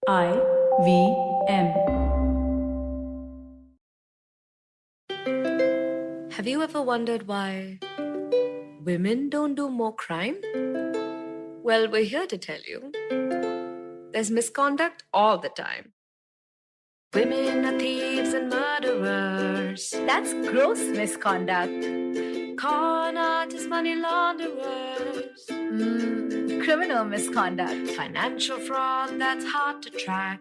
IVM. Have you ever wondered why women don't do more crime? Well, we're here to tell you. There's misconduct all the time. Women are thieves and murderers. That's gross misconduct. Con artists, money launderers. Criminal misconduct. Financial fraud that's hard to track.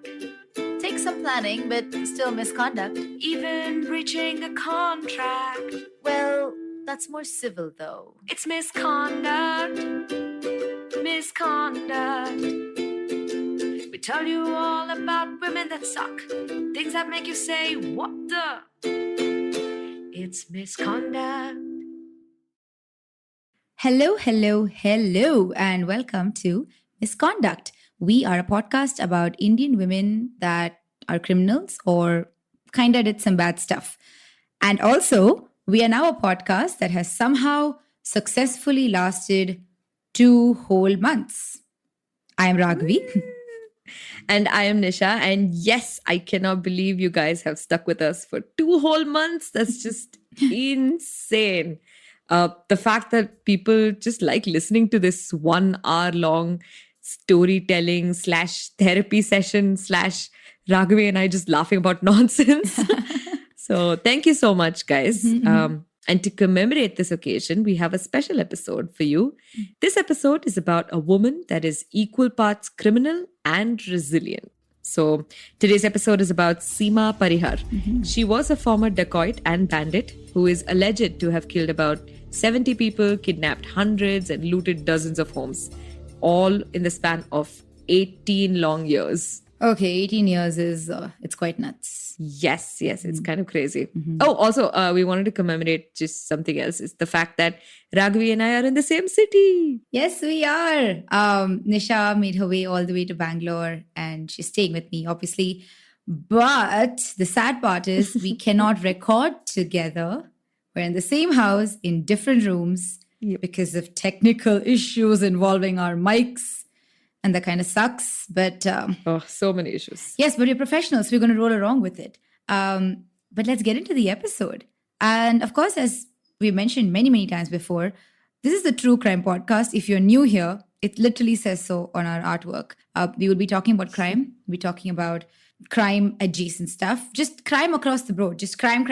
Takes some planning, but still misconduct. Even breaching a contract. Well, that's more civil though. It's misconduct. Misconduct. We tell you all about women that suck. Things that make you say, what the? It's misconduct. Hello, and welcome to Misconduct. We are a podcast about Indian women that are criminals or kinda did some bad stuff. And also, we are now a podcast that has somehow successfully lasted 2 whole months. I am Raghavi. And I am Nisha. And yes, I cannot believe you guys have stuck with us for 2 whole months. That's just insane. The fact that people just like listening to this 1 hour long storytelling / therapy session / Raghavi and I just laughing about nonsense. So thank you so much, guys. And to commemorate this occasion, we have a special episode for you. This episode is about a woman that is equal parts criminal and resilient. So today's episode is about Seema Parihar. She was a former dacoit and bandit who is alleged to have killed about 70 people, kidnapped hundreds, and looted dozens of homes, all in the span of 18 long years. Okay, 18 years is, it's quite nuts. Yes, it's kind of crazy. Oh, also, we wanted to commemorate just something else. It's the fact that Raghavi and I are in the same city. Yes, we are. Nisha made her way all the way to Bangalore and she's staying with me, obviously. But the sad part is we cannot record together. We're in the same house in different rooms because of technical issues involving our mics. And that kind of sucks. But so many issues. Yes, but we're professionals. So we're going to roll along with it. But let's get into the episode. And of course, as we mentioned many times before, this is the True Crime Podcast. If you're new here, it literally says so on our artwork. We will be talking about crime. We'll be talking about crime adjacent stuff. Just crime across the board. Just crime.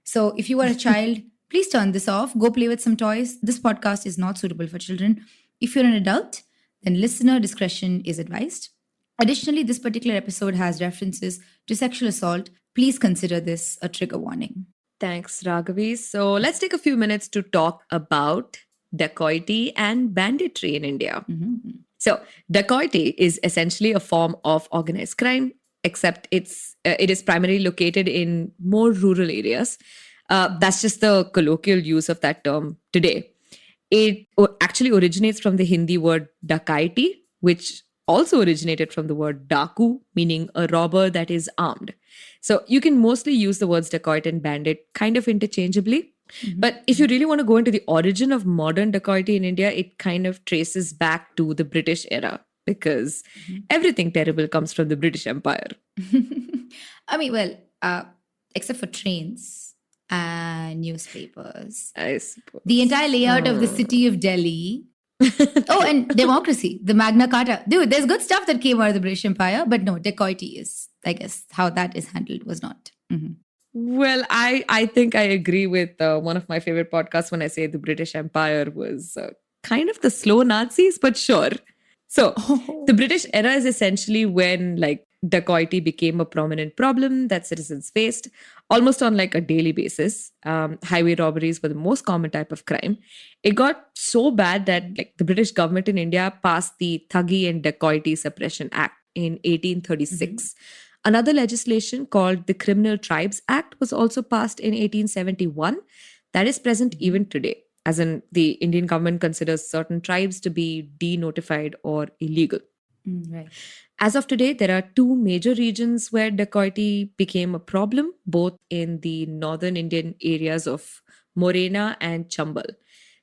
So if you are a child, please turn this off. Go play with some toys. This podcast is not suitable for children. If you're an adult, then listener discretion is advised. Additionally, this particular episode has references to sexual assault. Please consider this a trigger warning. Thanks, Raghavi. So let's take a few minutes to talk about dacoity and banditry in India. So dacoity is essentially a form of organized crime, except it is primarily located in more rural areas. That's just the colloquial use of that term today. It actually originates from the Hindi word dakaiti, which also originated from the word daku, meaning a robber that is armed. So you can mostly use the words dacoit and bandit kind of interchangeably. But if you really want to go into the origin of modern dacoity in India, it kind of traces back to the British era because everything terrible comes from the British Empire. I mean, well, except for trains and newspapers. I suppose. The entire layout of the city of Delhi. Oh, and democracy, the Magna Carta. Dude, there's good stuff that came out of the British Empire, but no, dacoity is, I guess, how that is handled was not. Well, I think I agree with one of my favorite podcasts when I say the British Empire was kind of the slow Nazis, but sure. So the British era is essentially when dacoity became a prominent problem that citizens faced almost on a daily basis. Highway robberies were the most common type of crime. It got so bad that the British government in India passed the Thuggy and Dacoity Suppression Act in 1836. Another legislation called the Criminal Tribes Act was also passed in 1871. That is present even today, as in the Indian government considers certain tribes to be denotified or illegal. Right. As of today, there are 2 major regions where dacoity became a problem, both in the northern Indian areas of Morena and Chambal.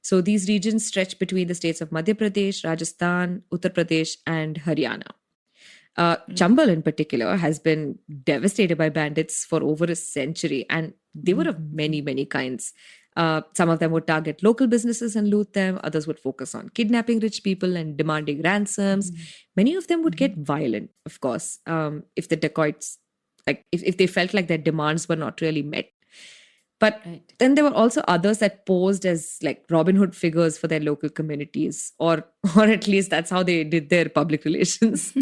So these regions stretch between the states of Madhya Pradesh, Rajasthan, Uttar Pradesh, and Haryana. Chambal in particular has been devastated by bandits for over a century, and they were of many, many kinds. Some of them would target local businesses and loot them. Others would focus on kidnapping rich people and demanding ransoms. Many of them would get violent, of course, if the dacoits, like if they felt like their demands were not really met. But then there were also others that posed as like Robin Hood figures for their local communities, or at least that's how they did their public relations.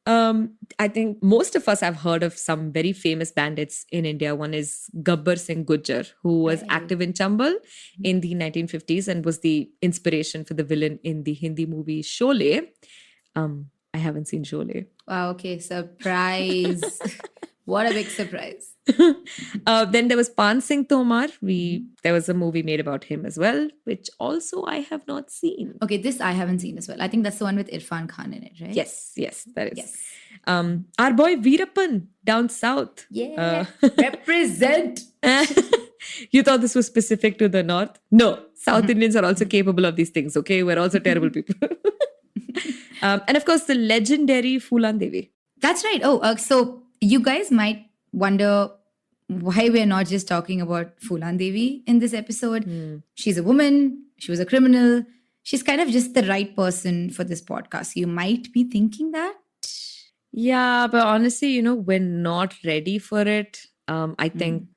I think most of us have heard of some very famous bandits in India. One is Gabbar Singh Gujjar, who was active in Chambal in the 1950s and was the inspiration for the villain in the Hindi movie Sholay. I haven't seen Sholay. Wow, okay, surprise. What a big surprise. Then there was Pan Singh Tomar. There was a movie made about him as well, which also I have not seen. Okay, this I haven't seen as well. I think that's the one with Irfan Khan in it, right? Yes, that is. Yes. Our boy Veerappan down south. Yeah. Represent. You thought this was specific to the north? No, South Indians are also capable of these things, okay? We're also terrible people. And of course, the legendary Phulan Devi. That's right. Oh, so you guys might wonder why we're not just talking about Phulan Devi in this episode. She's a woman. She was a criminal. She's kind of just the right person for this podcast. You might be thinking that. Yeah, but honestly, we're not ready for it. I think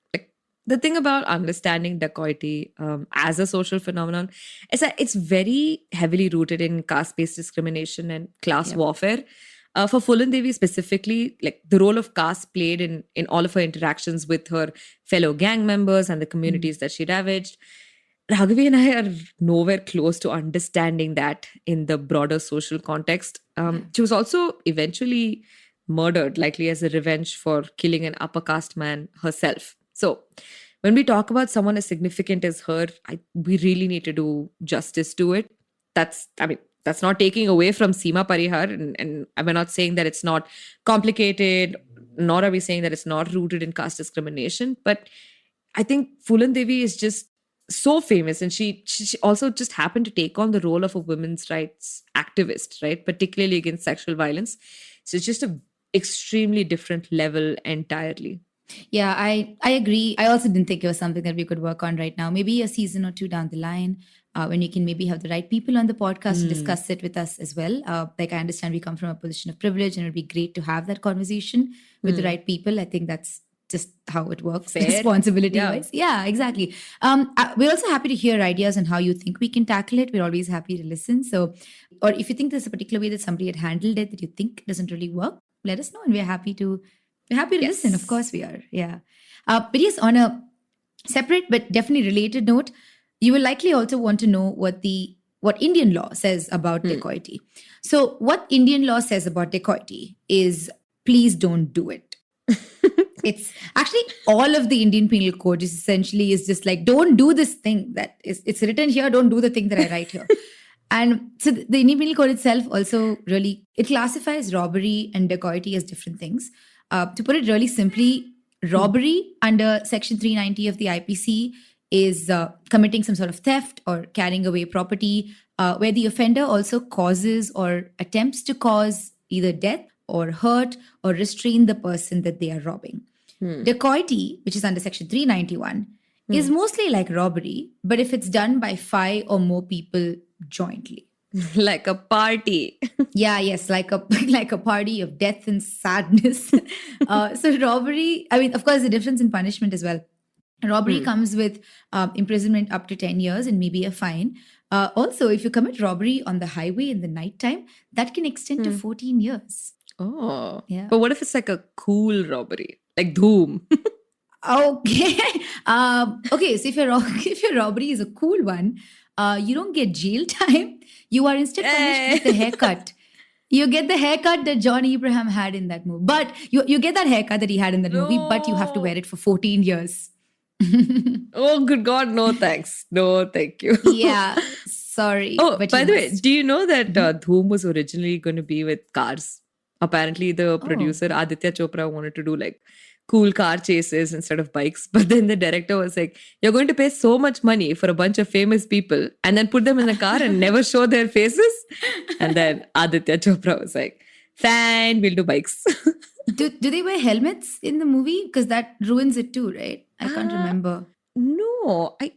the thing about understanding dacoity as a social phenomenon is that it's very heavily rooted in caste-based discrimination and class warfare. For Phulan Devi specifically, like the role of caste played in all of her interactions with her fellow gang members and the communities that she ravaged. Raghavi and I are nowhere close to understanding that in the broader social context. She was also eventually murdered, likely as a revenge for killing an upper caste man herself. So when we talk about someone as significant as her, we really need to do justice to it. That's not taking away from Seema Parihar, and we're not saying that it's not complicated, nor are we saying that it's not rooted in caste discrimination. But I think Phulan Devi is just so famous, and she also just happened to take on the role of a women's rights activist, right? Particularly against sexual violence. So it's just an extremely different level entirely. Yeah, I agree. I also didn't think it was something that we could work on right now. Maybe a season or two down the line, when you can maybe have the right people on the podcast to discuss it with us as well. Like I understand we come from a position of privilege, and it would be great to have that conversation with the right people. I think that's just how it works, responsibility-wise. Yeah, exactly. We're also happy to hear ideas on how you think we can tackle it. We're always happy to listen. So, or if you think there's a particular way that somebody had handled it that you think doesn't really work, let us know, and we're happy to listen. Of course we are. Yeah. But yes, on a separate but definitely related note, you will likely also want to know what Indian law says about dacoity. So what Indian law says about dacoity is, please don't do it. It's actually all of the Indian Penal Code is essentially just like, don't do this thing that it's written here. Don't do the thing that I write here. And so the Indian Penal Code itself also really, it classifies robbery and dacoity as different things. To put it really simply, robbery under Section 390 of the IPC is committing some sort of theft or carrying away property where the offender also causes or attempts to cause either death or hurt or restrain the person that they are robbing. Dacoity, which is under Section 391, is mostly like robbery, but if it's done by 5 or more people jointly. Like a party. Yes, like a party of death and sadness. So robbery, I mean, of course, the difference in punishment as well. Robbery comes with imprisonment up to 10 years and maybe a fine. Also, if you commit robbery on the highway in the nighttime, that can extend to 14 years. Oh. Yeah. But what if it's like a cool robbery? Like Dhoom? Okay. Okay, so if your robbery is a cool one, you don't get jail time. You are instead punished with a haircut. You get the haircut that John Abraham had in that movie. But you get that haircut that he had in that movie, but you have to wear it for 14 years. Oh, good God, no thanks. No, thank you. Yeah, sorry. Oh, but by you the way, must. do you know that Dhoom was originally going to be with cars? Apparently, the producer Aditya Chopra wanted to do like cool car chases instead of bikes. But then the director was like, you're going to pay so much money for a bunch of famous people and then put them in the car and never show their faces. And then Aditya Chopra was like, Fine, we'll do bikes. Do they wear helmets in the movie? Because that ruins it too, right? I can't Ah. remember. No, I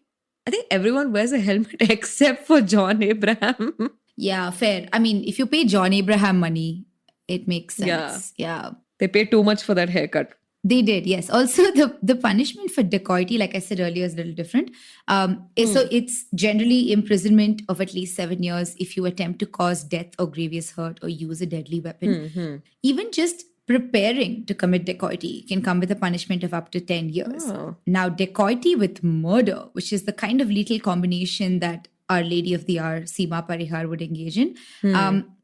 think everyone wears a helmet except for John Abraham. Yeah, fair. I mean, if you pay John Abraham money, it makes sense. Yeah. They pay too much for that haircut. They did, yes. Also, the punishment for dacoity, like I said earlier, is a little different. So it's generally imprisonment of at least 7 years if you attempt to cause death or grievous hurt or use a deadly weapon. Even just preparing to commit dacoity can come with a punishment of up to 10 years. Oh. Now, dacoity with murder, which is the kind of lethal combination that Our Lady of the Hour, Seema Parihar, would engage in,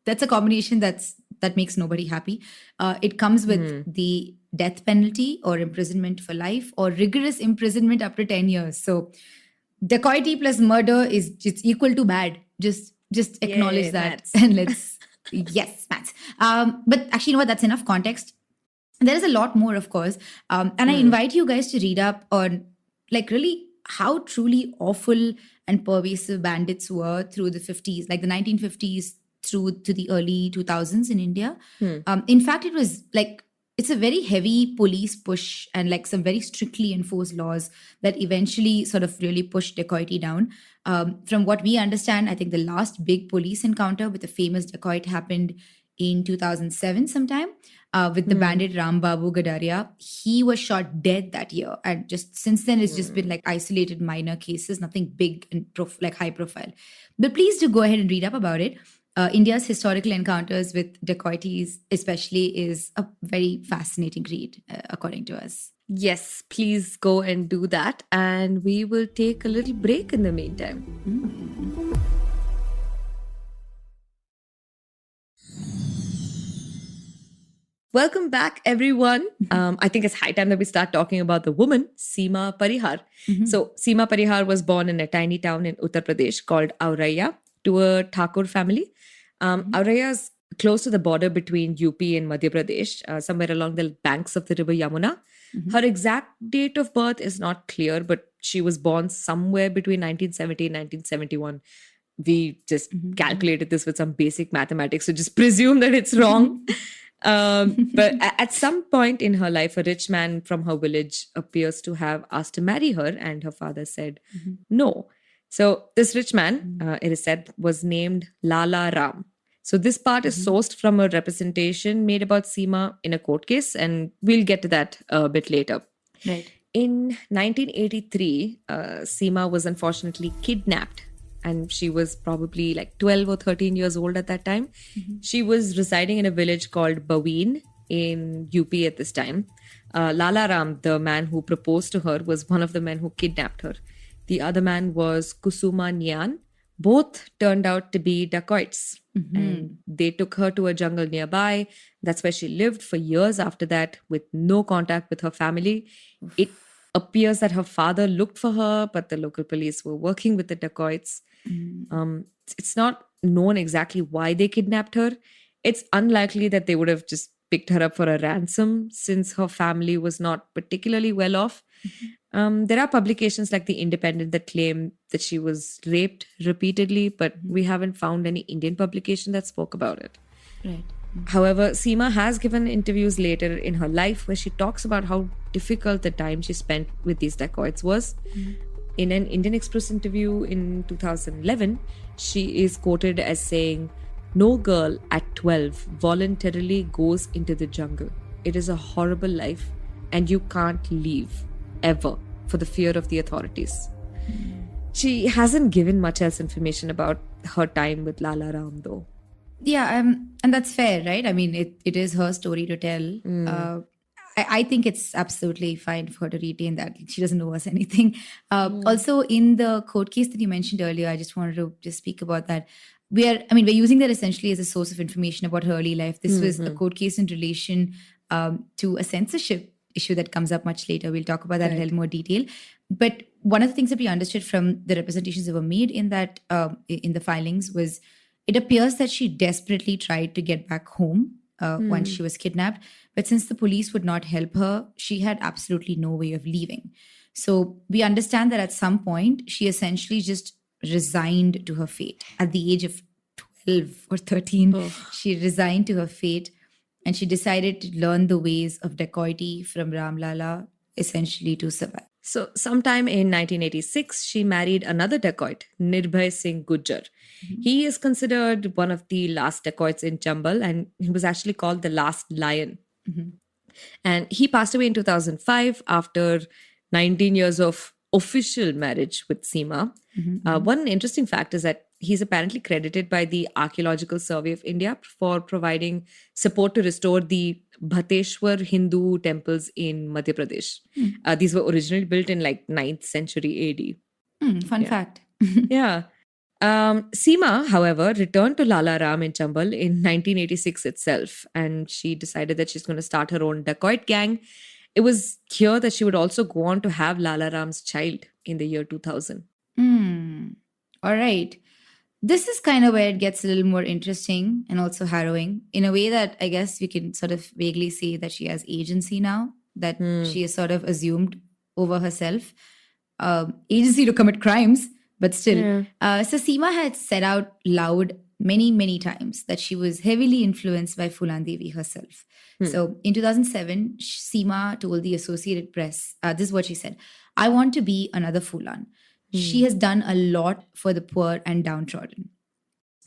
that's a combination that makes nobody happy. It comes with the death penalty or imprisonment for life or rigorous imprisonment up to 10 years. So dacoity plus murder is just equal to bad. Just acknowledge Yay, that maths. and let's yes, maths. But actually, you know what? That's enough context. There is a lot more, of course. And I invite you guys to read up on like really how truly awful and pervasive bandits were through the 50s, like the 1950s through to the early 2000s in India. In fact, it was like, it's a very heavy police push and like some very strictly enforced laws that eventually sort of really pushed dacoity down. From what we understand, I think the last big police encounter with a famous dacoit happened in 2007 sometime with the bandit Ram Babu Gadaria. He was shot dead that year. And just since then, it's just been like isolated minor cases, nothing big and like high profile. But please do go ahead and read up about it. India's historical encounters with dacoities especially is a very fascinating read, according to us. Yes, please go and do that. And we will take a little break in the meantime. Welcome back, everyone. I think it's high time that we start talking about the woman, Seema Parihar. So, Seema Parihar was born in a tiny town in Uttar Pradesh called Auraiya to a Thakur family. Auraiya is close to the border between UP and Madhya Pradesh, somewhere along the banks of the river Yamuna. Her exact date of birth is not clear, but she was born somewhere between 1970 and 1971. We just calculated this with some basic mathematics, so just presume that it's wrong. But at some point in her life, a rich man from her village appears to have asked to marry her, and her father said no. So this rich man, it is said, was named Lala Ram. So this part is sourced from a representation made about Seema in a court case, and we'll get to that a bit later. Right. In 1983, Seema was unfortunately kidnapped, and she was probably like 12 or 13 years old at that time. She was residing in a village called Baween in UP at this time. Lala Ram, the man who proposed to her, was one of the men who kidnapped her. The other man was Kusuma Nyan. Both turned out to be dacoits. And they took her to a jungle nearby. That's where she lived for years after that, with no contact with her family. It appears that her father looked for her, but the local police were working with the dacoits. It's not known exactly why they kidnapped her. It's unlikely that they would have just picked her up for a ransom, since her family was not particularly well off. There are publications like The Independent that claim that she was raped repeatedly, but we haven't found any Indian publication that spoke about it. Right. However, Seema has given interviews later in her life where she talks about how difficult the time she spent with these dacoits was. In an Indian Express interview in 2011, she is quoted as saying, "No girl at 12 voluntarily goes into the jungle. It is a horrible life, and you can't leave, ever, for the fear of the authorities." She hasn't given much else information about her time with Lala Ram, though. Yeah, and that's fair, right? I mean, it is her story to tell. I think it's absolutely fine for her to retain that. She doesn't owe us anything. Also, in the court case that you mentioned earlier, I just wanted to just speak about that. We're using that essentially as a source of information about her early life. This was a court case in relation to a censorship issue that comes up much later. We'll talk about that in a little more detail. But one of the things that we understood from the representations that were made in that in the filings was, it appears that she desperately tried to get back home once she was kidnapped. But since the police would not help her, she had absolutely no way of leaving. So we understand that at some point, she essentially just resigned to her fate. At the age of 12 or 13, she resigned to her fate. and she decided to learn the ways of dacoity from Ram Lala, essentially to survive. So, sometime in 1986, she married another dacoit, Nirbhay Singh Gujjar. He is considered one of the last dacoits in Chambal, and he was actually called the last lion. And he passed away in 2005 after 19 years of official marriage with Seema. One interesting fact is that he's apparently credited by the Archaeological Survey of India for providing support to restore the Bhateshwar Hindu temples in Madhya Pradesh. These were originally built in like 9th century AD. Fun fact. Yeah. Seema, however, returned to Lala Ram in Chambal in 1986 itself, and she decided that she's going to start her own dacoit gang. It was here that she would also go on to have Lala Ram's child in the year 2000. All right. This is kind of where it gets a little more interesting and also harrowing in a way that I guess we can sort of vaguely say that she has agency now, that she is sort of assumed over herself. Agency to commit crimes, but still. So Seema had said out loud many, many times that she was heavily influenced by Phulan Devi herself. So in 2007, Seema told the Associated Press, this is what she said, "I want to be another Phulan. She has done a lot for the poor and downtrodden."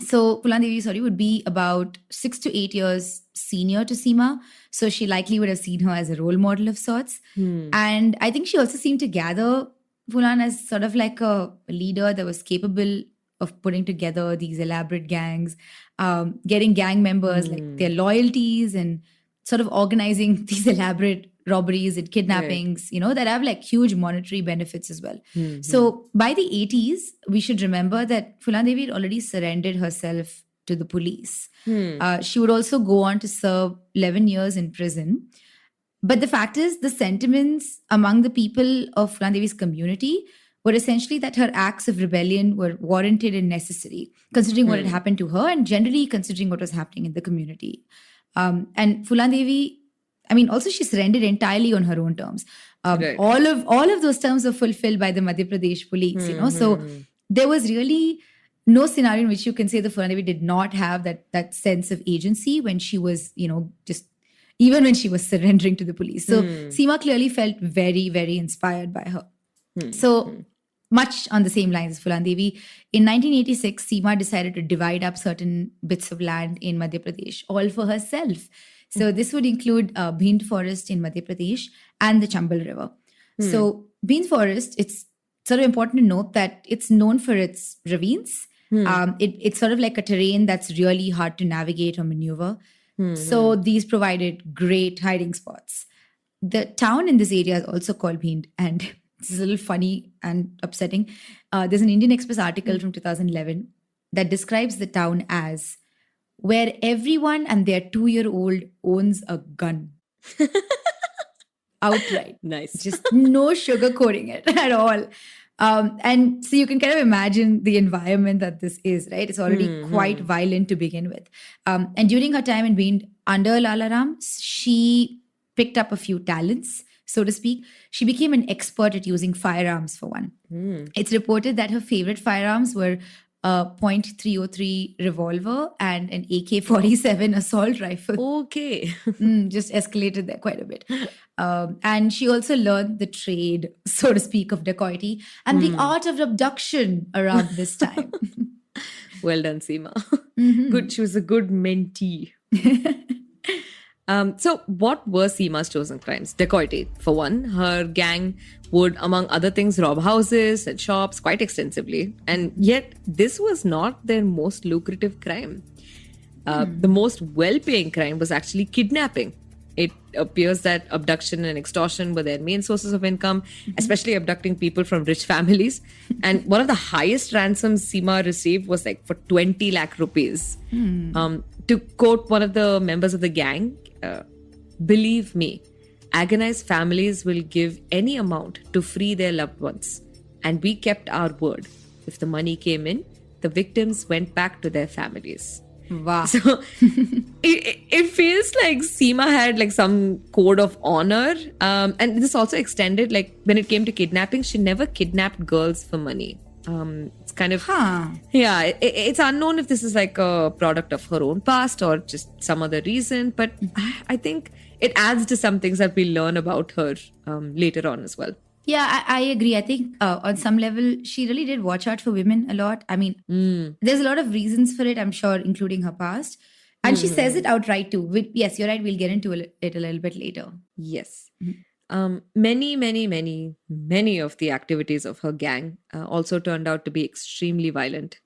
So Phulan Devi, would be about 6 to 8 years senior to Seema. So she likely would have seen her as a role model of sorts. And I think she also seemed to gather Phulan as sort of like a leader that was capable of putting together these elaborate gangs, getting gang members, like their loyalties, and sort of organizing these elaborate robberies and kidnappings, that have like huge monetary benefits as well. So by the 80s, we should remember that Phulan Devi had already surrendered herself to the police. She would also go on to serve 11 years in prison. But the fact is, the sentiments among the people of Phulan Devi's community were essentially that her acts of rebellion were warranted and necessary, considering what had happened to her and generally considering what was happening in the community. And Phulan Devi, also she surrendered entirely on her own terms. All of those terms were fulfilled by the Madhya Pradesh police, So there was really no scenario in which you can say the Phulan Devi did not have that sense of agency when she was, even when she was surrendering to the police. So Seema clearly felt very, very inspired by her. So much on the same lines as Phulan Devi, in 1986, Seema decided to divide up certain bits of land in Madhya Pradesh, all for herself. So this would include Bhind Forest in Madhya Pradesh and the Chambal River. So Bhind Forest, it's sort of important to note that it's known for its ravines. It's sort of like a terrain that's really hard to navigate or maneuver. So these provided great hiding spots. The town in this area is also called Bhind, and this is a little funny and upsetting. There's an Indian Express article from 2011 that describes the town as where everyone and their 2-year-old owns a gun. Outright. Nice. Just no sugarcoating it at all. And so you can kind of imagine the environment that this is, right? It's already quite violent to begin with. And during her time in being under Lala Ram, she picked up a few talents, so to speak. She became an expert at using firearms, for one. It's reported that her favorite firearms were a .303 revolver and an AK-47 assault rifle. Okay. Just escalated there quite a bit. And she also learned the trade, so to speak, of dacoity and the art of abduction around this time. Well done, Seema. Good. She was a good mentee. So what were Seema's chosen crimes? Dacoity, for one. Her gang would, among other things, rob houses and shops quite extensively. And yet, this was not their most lucrative crime. The most well-paying crime was actually kidnapping. It appears that abduction and extortion were their main sources of income, especially abducting people from rich families. And one of the highest ransoms Seema received was like for 20 lakh rupees. To quote one of the members of the gang, "Believe me, agonized families will give any amount to free their loved ones. And we kept our word. If the money came in, the victims went back to their families." Wow. So it feels like Seema had like some code of honor. And this also extended, like when it came to kidnapping, she never kidnapped girls for money. It's kind of Huh. yeah, it's unknown if this is like a product of her own past or just some other reason, but I think it adds to some things that we learn about her later on as well. Yeah, I agree. I think on some level, she really did watch out for women a lot. I mean, there's a lot of reasons for it, I'm sure, including her past. And she says it outright too. Yes, you're right. We'll get into it a little bit later. Yes. Many of the activities of her gang also turned out to be extremely violent.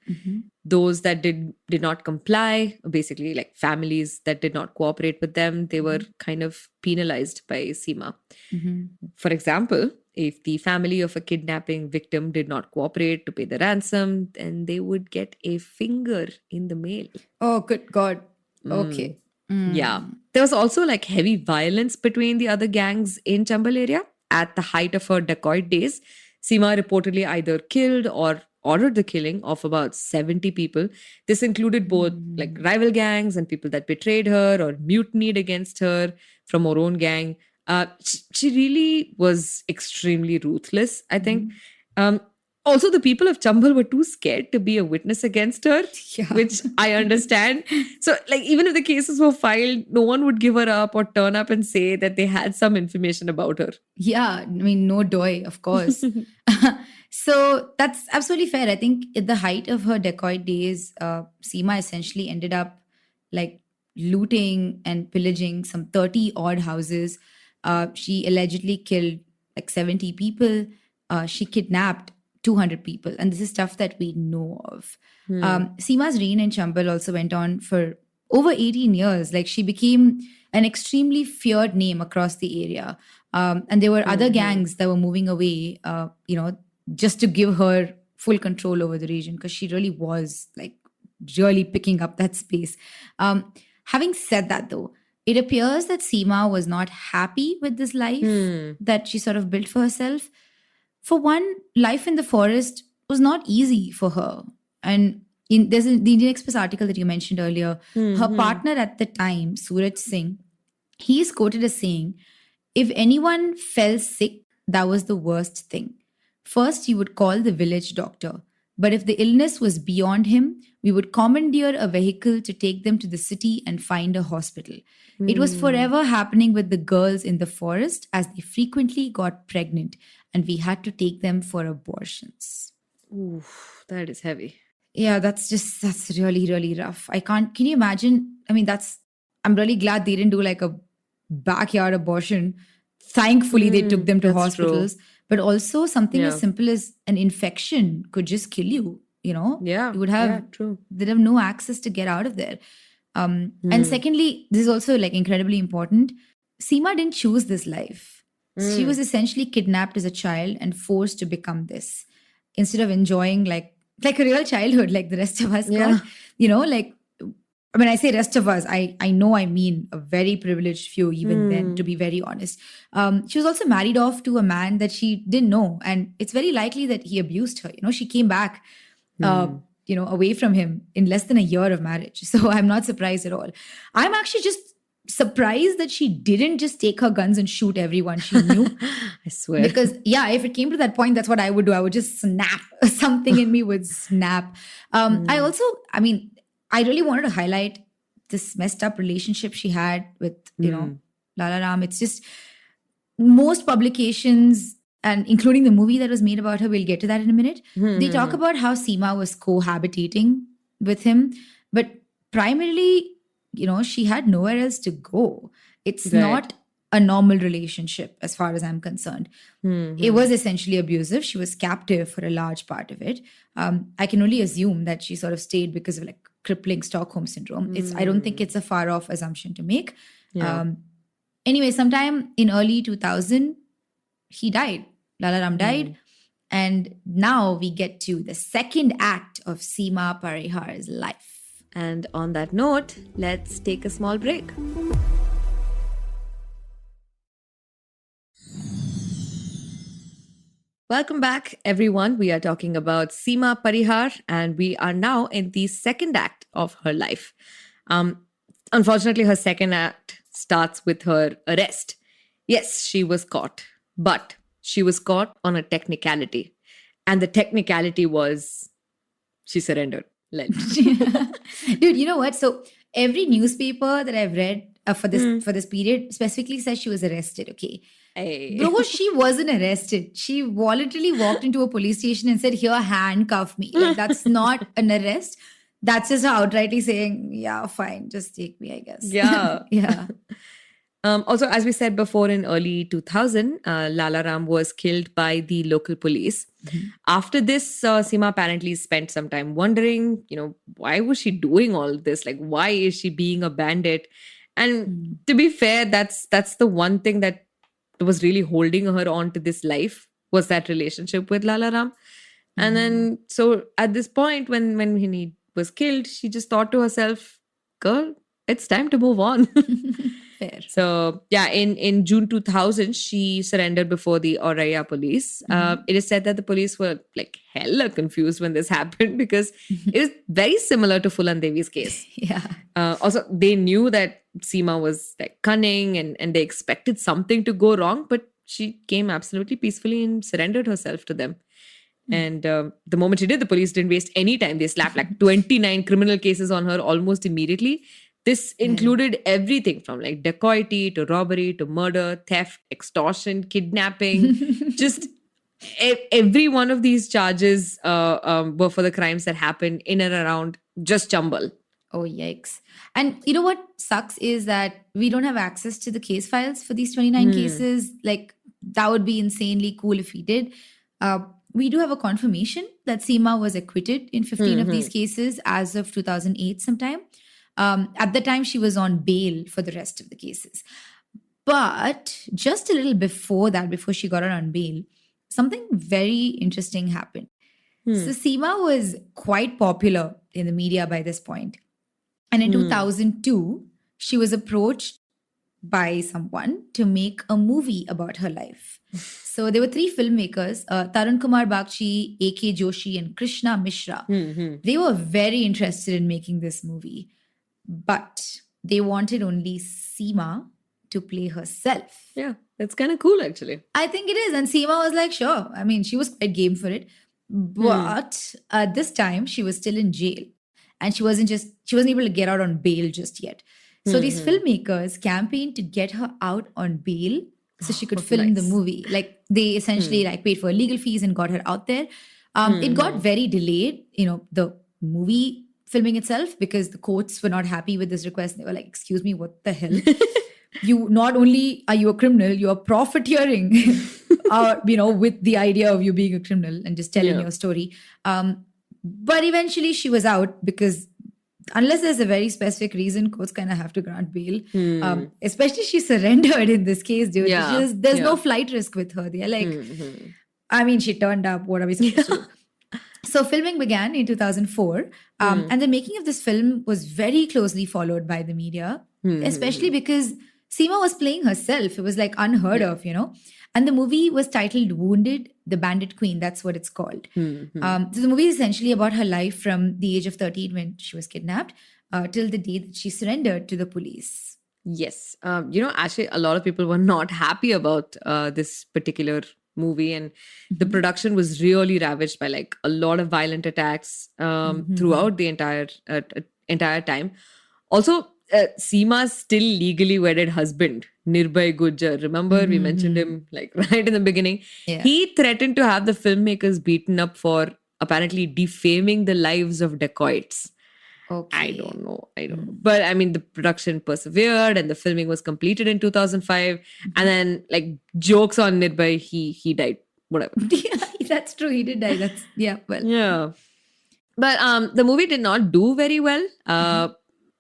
Those that did not comply, basically like families that did not cooperate with them, they were kind of penalized by Seema. For example, if the family of a kidnapping victim did not cooperate to pay the ransom, then they would get a finger in the mail. Oh, good God. Okay. Yeah. There was also like heavy violence between the other gangs in Chambal area. At the height of her dacoit days, Seema reportedly either killed or ordered the killing of about 70 people. This included both like rival gangs and people that betrayed her or mutinied against her from her own gang. She really was extremely ruthless, I think. Also, the people of Chambal were too scared to be a witness against her, which I understand. So, like, even if the cases were filed, no one would give her up or turn up and say that they had some information about her. Yeah, I mean, no doy, of course. So that's absolutely fair. I think at the height of her dacoit days, Seema essentially ended up like looting and pillaging some 30 odd houses. She allegedly killed like 70 people. She kidnapped 200 people. And this is stuff that we know of. Seema's reign in Chambal also went on for over 18 years. Like she became an extremely feared name across the area. And there were other gangs that were moving away, just to give her full control over the region because she really was like really picking up that space. Having said that though, it appears that Seema was not happy with this life that she sort of built for herself. For one, life in the forest was not easy for her. And there's the Indian Express article that you mentioned earlier. Her partner at the time, Suraj Singh, he is quoted as saying, if anyone fell sick, that was the worst thing. First, you would call the village doctor. But if the illness was beyond him, we would commandeer a vehicle to take them to the city and find a hospital. It was forever happening with the girls in the forest as they frequently got pregnant and we had to take them for abortions. Oof, that is heavy. Yeah, that's really, really rough. Can you imagine? I mean, I'm really glad they didn't do like a backyard abortion. Thankfully, they took them to hospitals. True. But also something as simple as an infection could just kill you, you know? Yeah. You would have, they'd have no access to get out of there. And secondly, this is also like incredibly important. Seema didn't choose this life. She was essentially kidnapped as a child and forced to become this. Instead of enjoying like a real childhood like the rest of us got, when I say rest of us, I know I mean a very privileged few even then, to be very honest. She was also married off to a man that she didn't know. And it's very likely that he abused her. She came back, away from him in less than a year of marriage. So I'm not surprised at all. I'm actually just surprised that she didn't just take her guns and shoot everyone she knew. I swear. Because, if it came to that point, that's what I would do. I would just snap. Something in me would snap. I really wanted to highlight this messed up relationship she had with, Lala Ram. It's just most publications, and including the movie that was made about her, we'll get to that in a minute. They talk about how Seema was cohabitating with him. But primarily, she had nowhere else to go. It's not a normal relationship as far as I'm concerned. It was essentially abusive. She was captive for a large part of it. I can only assume that she sort of stayed because of like crippling Stockholm syndrome. I don't think it's a far off assumption to make. Yeah. Anyway, sometime in early 2000, he died. Lala Ram died. And now we get to the second act of Seema Parihar's life. And on that note, let's take a small break. Welcome back, everyone. We are talking about Seema Parihar, and we are now in the second act of her life. Unfortunately, her second act starts with her arrest. Yes, she was caught, but she was caught on a technicality. And the technicality was she surrendered. Dude, you know what? So every newspaper that I've read for this period specifically says she was arrested. Okay, Hey. bro, she wasn't arrested. She voluntarily walked into a police station and said, "Here, handcuff me." Like that's not an arrest. That's just her outrightly saying, "Yeah, fine, just take me." I guess. Yeah. Yeah. Also, as we said before, in early 2000, Lala Ram was killed by the local police. After this, Seema apparently spent some time wondering, why was she doing all this? Like, why is she being a bandit? And to be fair, that's the one thing that was really holding her on to this life, was that relationship with Lala Ram. And then, so at this point, when he was killed, she just thought to herself, girl, it's time to move on. Fair. So, yeah, in June 2000, she surrendered before the Auraya police. It is said that the police were like hella confused when this happened, because it was very similar to Fulan Devi's case. Yeah. Also, they knew that Seema was like cunning and they expected something to go wrong, but she came absolutely peacefully and surrendered herself to them. And the moment she did, the police didn't waste any time. They slapped like 29 criminal cases on her almost immediately. This included everything from like dacoity to robbery to murder, theft, extortion, kidnapping. Just every one of these charges were for the crimes that happened in and around just Chambal. Oh, yikes. And you know what sucks is that we don't have access to the case files for these 29 cases. Like, that would be insanely cool if we did. We do have a confirmation that Seema was acquitted in 15 of these cases as of 2008 sometime. At the time, she was on bail for the rest of the cases. But just a little before that, before she got out on bail, something very interesting happened. So Seema was quite popular in the media by this point. And in 2002, she was approached by someone to make a movie about her life. So there were three filmmakers, Tarun Kumar Bakshi, A.K. Joshi, and Krishna Mishra. They were very interested in making this movie. But they wanted only Seema to play herself. Yeah, that's kind of cool, actually. I think it is. And Seema was like, sure. I mean, she was quite game for it. But at this time, she was still in jail. And she wasn't able to get out on bail just yet. So these filmmakers campaigned to get her out on bail so she could film the movie. Like, they essentially like paid for legal fees and got her out there. It got very delayed, the movie filming itself, because the courts were not happy with this request. They were like, excuse me, what the hell? You, not only are you a criminal, you are profiteering, with the idea of you being a criminal and just telling your story. But eventually she was out, because unless there's a very specific reason, courts kind of have to grant bail. Especially she surrendered in this case, dude. Yeah. There's no flight risk with her. They're like, I mean, she turned up. What are we supposed to do? So filming began in 2004. And the making of this film was very closely followed by the media, especially because Seema was playing herself. It was like unheard of, And the movie was titled Wounded, the Bandit Queen. That's what it's called. So the movie is essentially about her life from the age of 13 when she was kidnapped till the day that she surrendered to the police. Yes. Actually, a lot of people were not happy about this particular movie, and the production was really ravaged by like a lot of violent attacks throughout the entire time. Also, Seema's still legally wedded husband, Nirbhay Gujjar, remember we mentioned him like right in the beginning. Yeah. He threatened to have the filmmakers beaten up for apparently defaming the lives of dacoits. Okay. I don't know. But I mean, the production persevered and the filming was completed in 2005. And then, like, jokes on Nirbhay, he died. Whatever. Yeah, that's true. He did die. Yeah. But the movie did not do very well.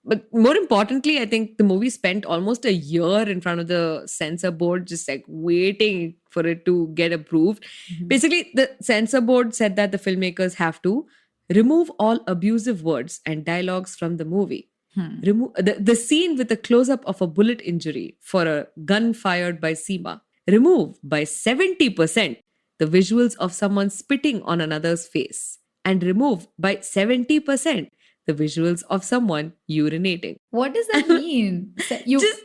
But more importantly, I think the movie spent almost a year in front of the censor board, just like waiting for it to get approved. Basically, the censor board said that the filmmakers have to remove all abusive words and dialogues from the movie. Remove the scene with a close-up of a bullet injury for a gun fired by Seema. Remove by 70% the visuals of someone spitting on another's face. And remove by 70% the visuals of someone urinating. What does that mean? Just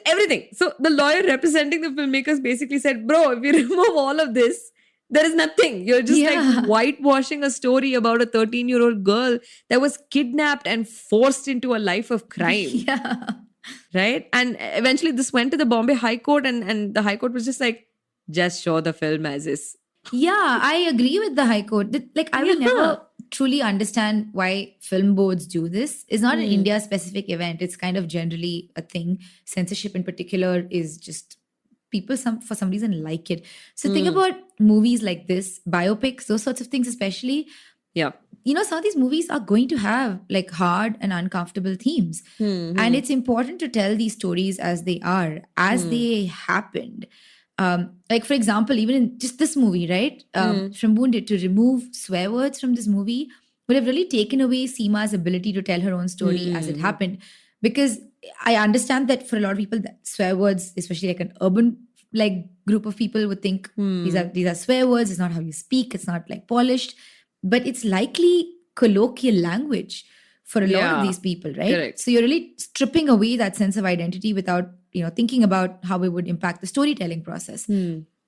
everything. So the lawyer representing the filmmakers basically said, bro, if you remove all of this, There is nothing. You're just Yeah. like whitewashing a story about a 13-year-old girl that was kidnapped and forced into a life of crime. Yeah. Right? And eventually this went to the Bombay High Court, and the High Court was just like, just show the film as is. Yeah, I agree with the High Court. Like, I will Yeah. never truly understand why film boards do this. It's not an Hmm. India specific event. It's kind of generally a thing. Censorship in particular is just people for some reason like it. So think Hmm. about movies like this, biopics, those sorts of things, especially. Yeah. You know, some of these movies are going to have like hard and uncomfortable themes. Hmm, And hmm. it's important to tell these stories as they are, as they happened. Like, for example, even in just this movie, right? From Wounded, to remove swear words from this movie would have really taken away Seema's ability to tell her own story as it happened. Because I understand that for a lot of people, that swear words, especially like an urban like group of people, would think these are swear words. It's not how you speak. It's not like polished, but it's likely colloquial language for a lot of Yeah, these people, right? correct. So you're really stripping away that sense of identity without thinking about how it would impact the storytelling process.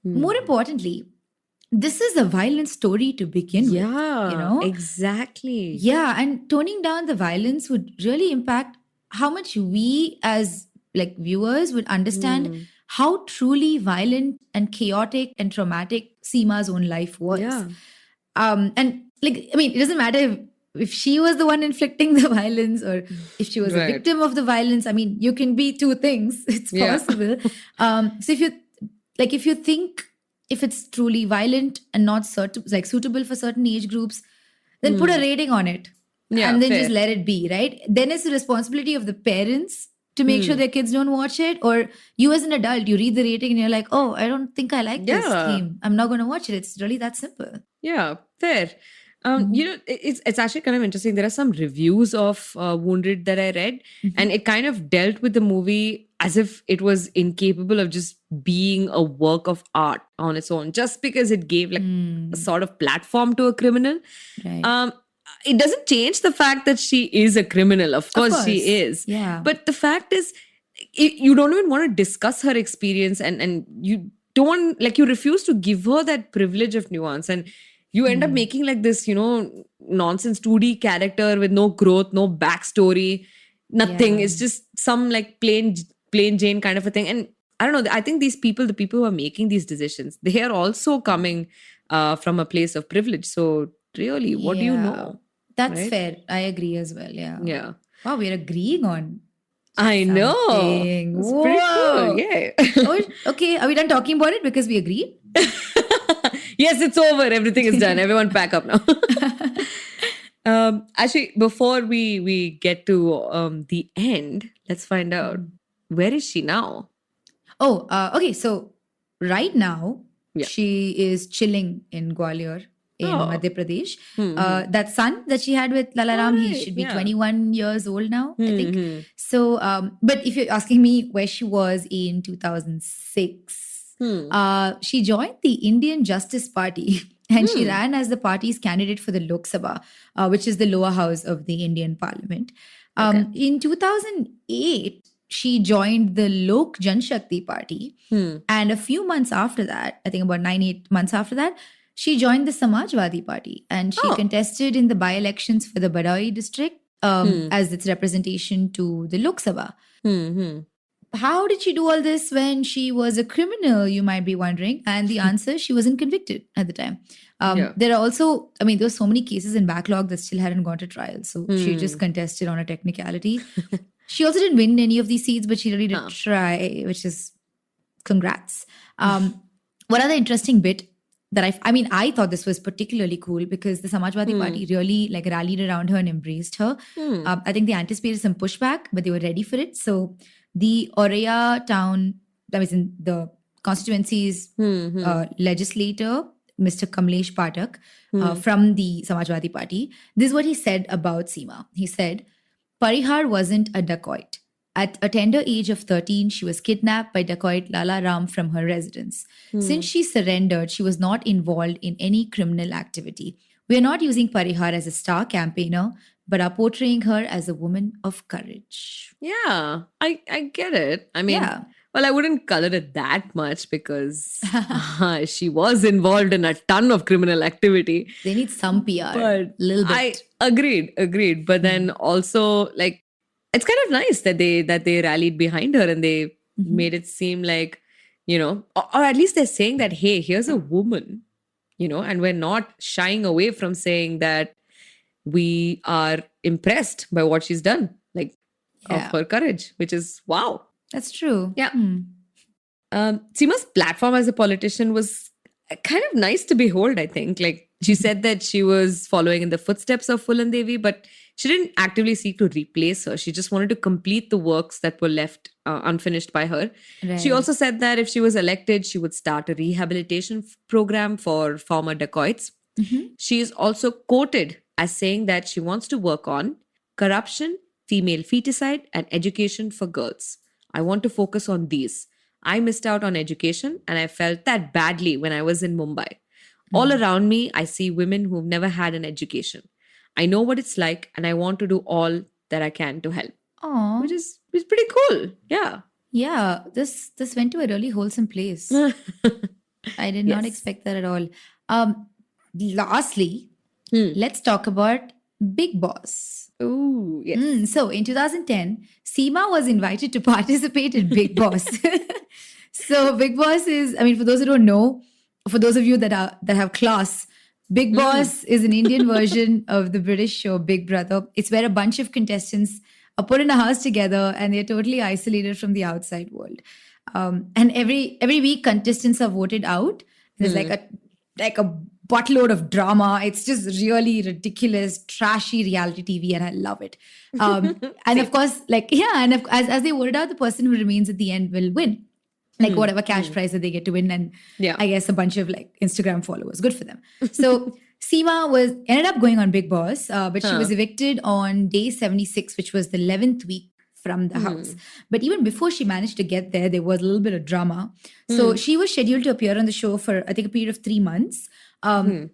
More importantly, this is a violent story to begin with. Yeah, exactly. Yeah, and toning down the violence would really impact how much we as like viewers would understand how truly violent and chaotic and traumatic Seema's own life was. Yeah. And like, I mean, it doesn't matter if she was the one inflicting the violence or if she was a Right. victim of the violence. I mean, you can be two things. It's Yeah. possible. So if you think if it's truly violent and not suitable for certain age groups, then put a rating on it. Yeah, and then fair. just let it be, right? Then it's the responsibility of the parents to make sure their kids don't watch it. Or you as an adult, you read the rating and you're like, oh, I don't think I like this Yeah. theme. I'm not going to watch it. It's really that simple. Yeah, fair. It's actually kind of interesting. There are some reviews of Wounded that I read, and it kind of dealt with the movie as if it was incapable of just being a work of art on its own, just because it gave like a sort of platform to a criminal. Right. It doesn't change the fact that she is a criminal. Of course, she course. is. Yeah. But the fact is, you don't even want to discuss her experience, and you don't like, you refuse to give her that privilege of nuance, and you end up making like this, nonsense 2D character with no growth, no backstory, nothing. Yeah. It's just some like plain Jane kind of a thing. And I don't know. I think these people, the people who are making these decisions, they are also coming from a place of privilege. So really, what do you Yeah. know? That's right? fair. I agree as well. Yeah. Yeah. Wow, we're agreeing on. I know. something. It's pretty Whoa. cool. Yeah. Oh, okay. Are we done talking about it because we agreed? Yes, it's over. Everything is done. Everyone pack up now. Actually, before we get to the end, let's find out, where is she now? Oh, okay. So right now, Yeah. she is chilling in Gwalior in Oh. Madhya Pradesh. Mhm. That son that she had with Lalaram, he Right, should be yeah. 21 years old now, I think. Mhm. So, but if you're asking me where she was in 2006, she joined the Indian Justice Party and she ran as the party's candidate for the Lok Sabha, which is the lower house of the Indian Parliament. In 2008, she joined the Lok Janshakti Party. And a few months after that, I think about 9-8 months after that, she joined the Samajwadi Party and she Oh. contested in the by-elections for the Badaui district as its representation to the Lok Sabha. Mhm. How did she do all this when she was a criminal, you might be wondering? And the answer, she wasn't convicted at the time. Yeah. There are also, I mean, there were so many cases in backlog that still hadn't gone to trial. So she just contested on a technicality. She also didn't win any of these seats, but she really did try, which is congrats. One other interesting bit that I thought this was particularly cool because the Samajwadi Party really like rallied around her and embraced her. I think they anticipated some pushback, but they were ready for it. So the Auraiya town, that was in the constituency's legislator, Mr. Kamlesh Pathak from the Samajwadi Party, this is what he said about Seema. He said, Parihar wasn't a dacoit. At a tender age of 13, she was kidnapped by dacoit Lala Ram from her residence. Since she surrendered, she was not involved in any criminal activity. We are not using Parihar as a star campaigner, but are portraying her as a woman of courage. Yeah, I get it. I mean, Yeah. Well, I wouldn't color it that much because she was involved in a ton of criminal activity. They need some PR, But little bit. I agreed. But then also, like, it's kind of nice that they rallied behind her and they made it seem like, or at least they're saying that, hey, here's a woman, and we're not shying away from saying that we are impressed by what she's done, like Yeah. of her courage, which is wow. That's true. Yeah. Hmm. Seema's platform as a politician was kind of nice to behold, I think. Like, she said that she was following in the footsteps of Fulan Devi, but she didn't actively seek to replace her. She just wanted to complete the works that were left unfinished by her. She Right. also said that if she was elected, she would start a rehabilitation program for former dacoits. She is also quoted as saying that she wants to work on corruption, female feticide, and education for girls. I want to focus on these. I missed out on education and I felt that badly when I was in Mumbai. All around me, I see women who've never had an education. I know what it's like and I want to do all that I can to help, Aw. which is pretty cool. Yeah. Yeah, this went to a really wholesome place. I did not Yes. expect that at all. Lastly, Hmm. let's talk about Big Boss. Ooh, yes. So in 2010, Seema was invited to participate in Big Boss. So Big Boss is, I mean, for those who don't know, for those of you that have class, Big Boss is an Indian version of the British show Big Brother. It's where a bunch of contestants are put in a house together and they're totally isolated from the outside world. And every week, contestants are voted out. There's like a buttload of drama. It's just really ridiculous, trashy reality TV, and I love it. And of course, as they voted out, the person who remains at the end will win. Like whatever cash prize that they get to win, and Yeah. I guess a bunch of like Instagram followers. Good for them. So Seema ended up going on Big Boss, but she was evicted on day 76, which was the 11th week from the house. But even before she managed to get there, there was a little bit of drama. So she was scheduled to appear on the show for, I think, a period of 3 months.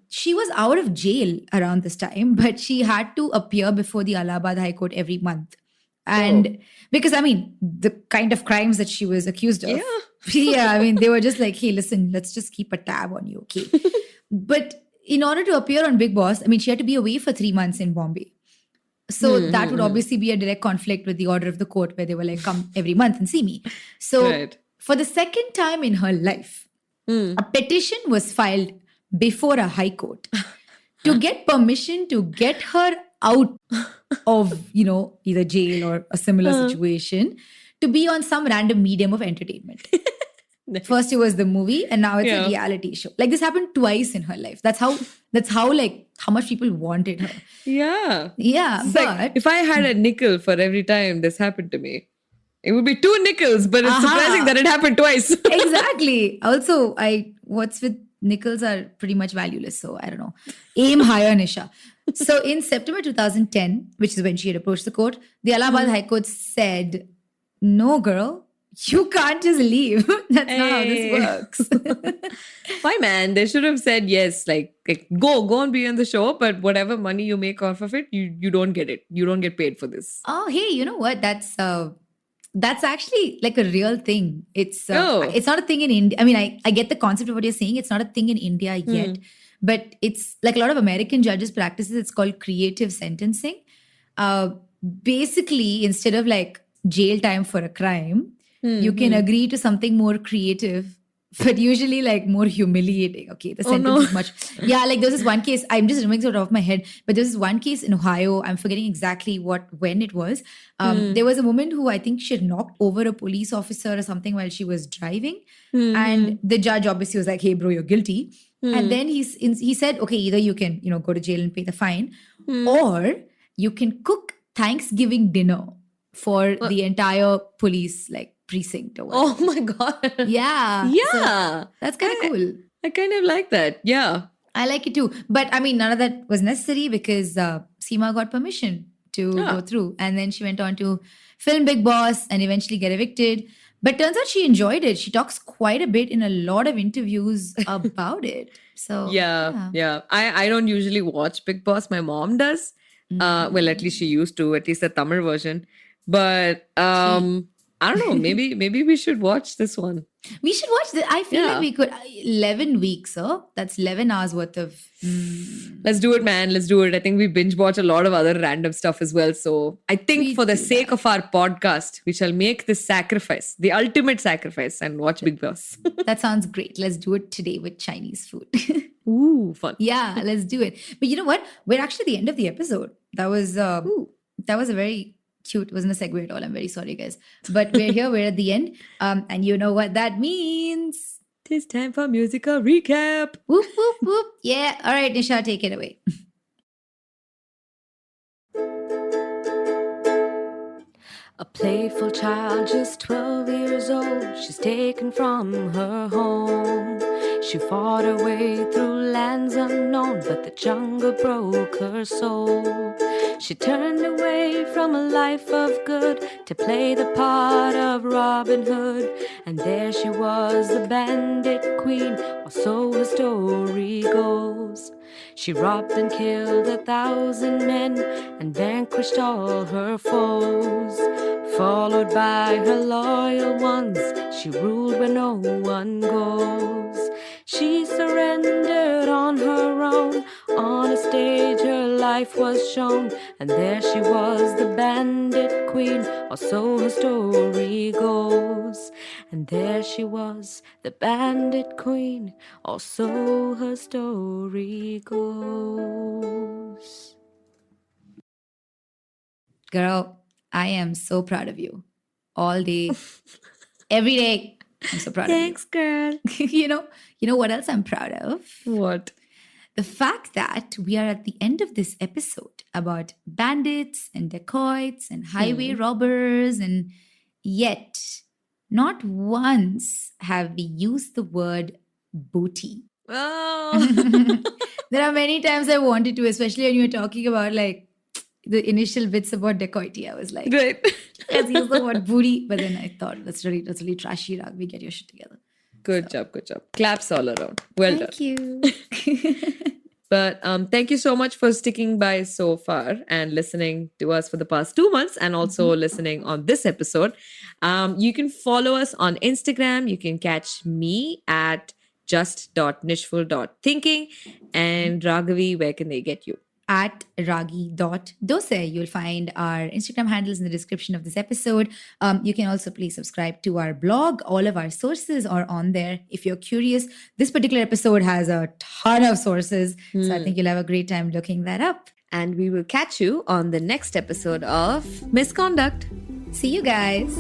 She was out of jail around this time, but she had to appear before the Allahabad High Court every month. And because, I mean, the kind of crimes that she was accused of. Yeah, I mean, they were just like, hey, listen, let's just keep a tab on you, okay? But in order to appear on Big Boss, I mean, she had to be away for 3 months in Bombay. So that would obviously be a direct conflict with the order of the court where they were like, come every month and see me. So Right. for the second time in her life, a petition was filed before a high court to get permission to get her out of, either jail or a similar situation to be on some random medium of entertainment. First it was the movie and now it's a reality show. Like this happened twice in her life. That's how how much people wanted her. Yeah. Yeah, It's but like, if I had a nickel for every time this happened to me, it would be 2 nickels, but it's surprising that it happened twice. exactly. Also, what's with nickels are pretty much valueless. So I don't know. Aim higher, Nisha. So in September 2010, which is when she had approached the court, the Allahabad High Court said, no, girl, you can't just leave. That's not how this works. Why, man? They should have said yes. Like go and be on the show, but whatever money you make off of it, you don't get it. You don't get paid for this. Oh, hey, you know what? That's actually like a real thing. It's not a thing in India. I mean, I get the concept of what you're saying. It's not a thing in India yet, but it's like a lot of American judges practices. It's called creative sentencing. Basically, instead of like jail time for a crime, you can agree to something more creative, but usually like more humiliating. Okay, the sentence is much. Yeah, like there was this one case, I'm just remembering it off the top of my head, but there was this one case in Ohio. I'm forgetting exactly when it was. There was a woman who I think she had knocked over a police officer or something while she was driving. And the judge obviously was like, hey, bro, you're guilty. And then he said, okay, either you can, go to jail and pay the fine, or you can cook Thanksgiving dinner for the entire police like precinct or whatever. Oh my god. Yeah. Yeah. So that's kind of cool. I kind of like that. Yeah. I like it too. But I mean, none of that was necessary because Seema got permission to go through. And then she went on to film Big Boss and eventually get evicted. But turns out she enjoyed it. She talks quite a bit in a lot of interviews about it. So Yeah. I don't usually watch Big Boss. My mom does. Well, at least she used to, at least the Tamil version. But I don't know. Maybe we should watch this one. We should watch this. I feel Yeah. like we could. 11 weeks, so that's 11 hours worth of. Let's do it, man. Let's do it. I think we binge watch a lot of other random stuff as well. So I think We for the do sake of our podcast, we shall make this sacrifice, the ultimate sacrifice, and watch Big Boss. That sounds great. Let's do it today with Chinese food. Ooh, fun. Yeah, let's do it. But you know what? We're actually at the end of the episode. That was a very cute. It wasn't a segue at all. I'm very sorry, guys. But we're here. We're at the end. And you know what that means. It's time for musical recap. Whoop whoop whoop. Yeah. All right, Nisha, take it away. A playful child, just 12 years old, she's taken from her home. She fought her way through lands unknown, but the jungle broke her soul. She turned away from a life of good to play the part of Robin Hood. And there she was, the bandit queen, or so the story goes. She robbed and killed 1,000 men and vanquished all her foes. Followed by her loyal ones, she ruled where no one goes. She surrendered on her own. On a stage her life was shown. And there she was, the bandit queen, or so her story goes. And there she was, the bandit queen, or so her story goes. Girl, I am so proud of you. All day, every day. I'm so proud Thanks, girl. of you. You know what else I'm proud of? What? The fact that we are at the end of this episode about bandits and dacoits and highway robbers, and yet not once have we used the word booty. Oh. There are many times I wanted to, especially when you were talking about like the initial bits about dacoity. I was like, Right. let's use the word booty. But then I thought, that's really trashy, Ragvi. Get your shit together. Good job. Claps all around. Well done. Thank you. But thank you so much for sticking by so far and listening to us for the past 2 months, and also listening on this episode. You can follow us on Instagram. You can catch me at just.nishful.thinking. And Raghavi, where can they get you? At ragi.dose. You'll find our Instagram handles in the description of this episode. You can also please subscribe to our blog. All of our sources are on there. If you're curious, this particular episode has a ton of sources. So I think you'll have a great time looking that up. And we will catch you on the next episode of Misconduct. See you guys.